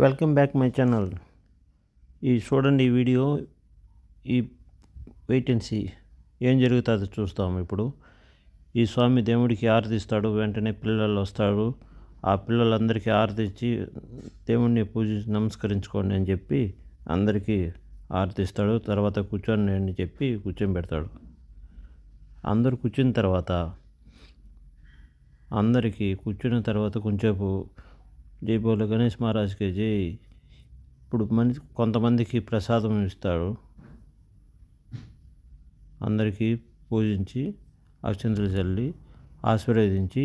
Welcome back my channel. చూడండి ఈ video. ఈ వెయిట్ అండ్ సీ ఏం జరుగుతుందో చూస్తాము. ఇప్పుడు ఈ స్వామి దేవుడికి ఆరతి ఇస్తాడు. వెంటనే పిల్లలు వస్తారు. ఆ పిల్లలందరికీ ఆరతి ఇచ్చి దేవుడిని నమస్కరించుకోండి అని చెప్పి అందరికీ ఆరతి ఇస్తాడు. తర్వాత కూర్చొని అని చెప్పి కూర్చొని పెడతాడు. అందరూ కూర్చున్న తర్వాత కూర్చున్న తర్వాత కొంచెంసేపు జై బోలో గణేష్ మహారాజ్కి జై. ఇప్పుడు కొంతమందికి ప్రసాదం ఇస్తాడు. అందరికీ పూజించి అక్షంతలు చల్లి ఆశీర్వదించి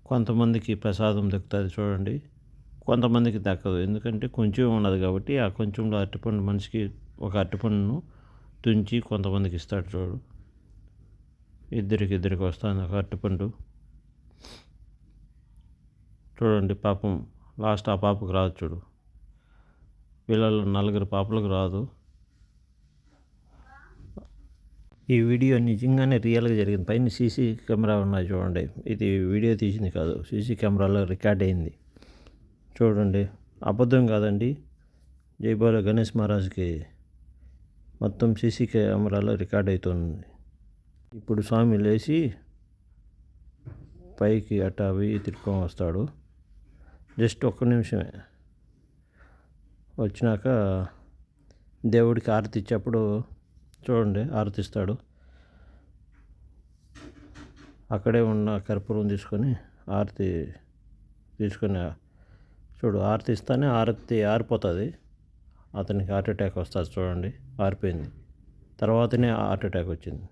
కొంతమందికి ప్రసాదం దక్కుతుంది చూడండి. కొంతమందికి దక్కదు, ఎందుకంటే కొంచెం ఉన్నది కాబట్టి ఆ కొంచెంలో అరటిపండు మనిషికి ఒక అరటిపండును తుంచి కొంతమందికి ఇస్తాడు చూడు. ఇద్దరికి వస్తుంది ఒక అరటిపండు చూడండి. పాపం లాస్ట్ ఆ పాపకు రాదు చూడు. పిల్లలు 4 పాపలకు రాదు. ఈ వీడియో నిజంగానే రియల్గా జరిగింది. పైన సీసీ కెమెరా ఉన్నాయి చూడండి. ఇది వీడియో తీసింది కాదు, సీసీ కెమెరాలో రికార్డ్ అయింది చూడండి. అబద్ధం కాదండి. జై బోలో గణేష్ మహారాజ్కి మొత్తం సీసీ కెమెరాలో రికార్డ్ అవుతుంది. ఇప్పుడు స్వామి లేచి పైకి అట్టా తిరుక్కొని వస్తాడు. జస్ట్ ఒక్క నిమిషమే. వచ్చినాక దేవుడికి ఆరతి ఇచ్చేప్పుడు చూడండి ఆరతిస్తాడు. అక్కడే ఉన్న కర్పూరం తీసుకొని ఆరతి తీసుకొని చూడు. ఆరతి ఇస్తానే ఆరతి ఆరిపోతుంది. అతనికి హార్ట్ అటాక్ వస్తుంది చూడండి. ఆరిపోయింది. తర్వాతనే హార్ట్ అటాక్ వచ్చింది.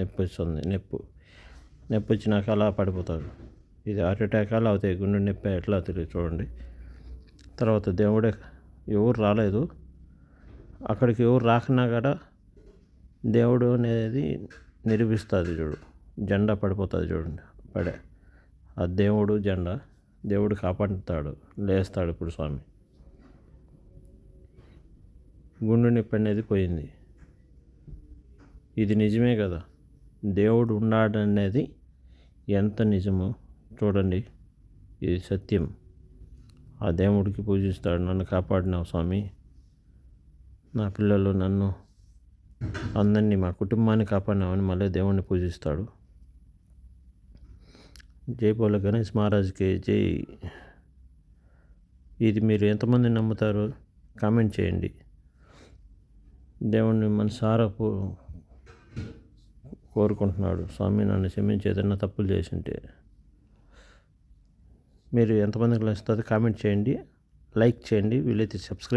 నొప్పి వస్తుంది. నొప్పి వచ్చినాక అలా పడిపోతాడు. ఇది హార్ట్ అటాక్ అలా అవుతాయి. గుండె నొప్పి ఎట్లా తెలియదు చూడండి. తర్వాత దేవుడే ఎవరు రాలేదు అక్కడికి. ఎవరు రాకున్నా కూడా దేవుడు అనేది నిరూపిస్తుంది చూడు. జెండా పడిపోతుంది చూడండి. ఆ దేవుడు జెండా దేవుడు కాపాడుతాడు. లేస్తాడు ఇప్పుడు స్వామి. గుండె నొప్పి అనేది పోయింది. ఇది నిజమే కదా. దేవుడు ఉన్నాడనేది ఎంత నిజమో చూడండి. ఇది సత్యం. ఆ దేవుడికి పూజిస్తాడు. నన్ను కాపాడినావు స్వామి, నా పిల్లలు, నన్ను అందరినీ, మా కుటుంబాన్ని కాపాడినామని మళ్ళీ దేవుడిని పూజిస్తాడు. జై బోలో గణేష్ మహారాజ్కి జై. ఇది మీరు ఎంతమంది నమ్ముతారో కామెంట్ చేయండి. దేవుడిని మనసారా కోరుకుంటున్నాడు. స్వామి నన్ను క్షమించి ఏదైనా తప్పులు చేసింటే. మీరు ఎంతమందికి నచ్చుతుంది కామెంట్ చేయండి, లైక్ చేయండి, వీలైతే సబ్స్క్రైబ్.